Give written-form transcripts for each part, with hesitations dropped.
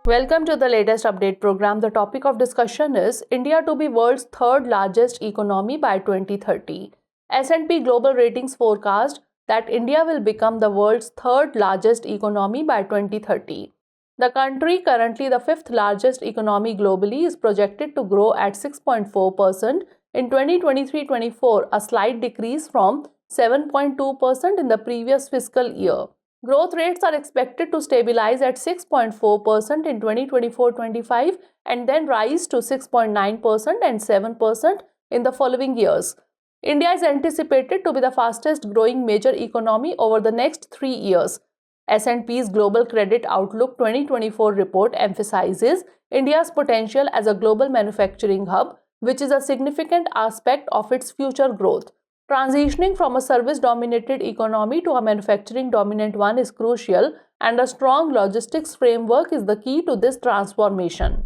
Welcome to the latest update program. The topic of discussion is India to be world's third largest economy by 2030. S&P Global Ratings forecast that India will become the world's third largest economy by 2030. The country, currently the fifth largest economy globally, is projected to grow at 6.4% in 2023-24, a slight decrease from 7.2% in the previous fiscal year. Growth rates are expected to stabilize at 6.4% in 2024-25 and then rise to 6.9% and 7% in the following years. India is anticipated to be the fastest growing major economy over the next 3 years. S&P's Global Credit Outlook 2024 report emphasizes India's potential as a global manufacturing hub, which is a significant aspect of its future growth. Transitioning from a service-dominated economy to a manufacturing-dominant one is crucial, and a strong logistics framework is the key to this transformation.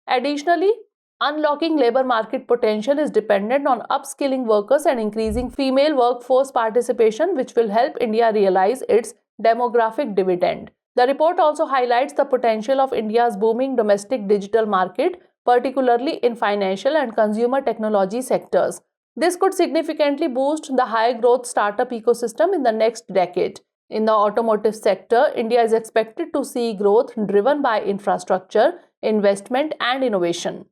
Additionally, unlocking labor market potential is dependent on upskilling workers and increasing female workforce participation, which will help India realize its demographic dividend. The report also highlights the potential of India's booming domestic digital market, particularly in financial and consumer technology sectors. This could significantly boost the high-growth startup ecosystem in the next decade. In the automotive sector, India is expected to see growth driven by infrastructure, investment, and innovation.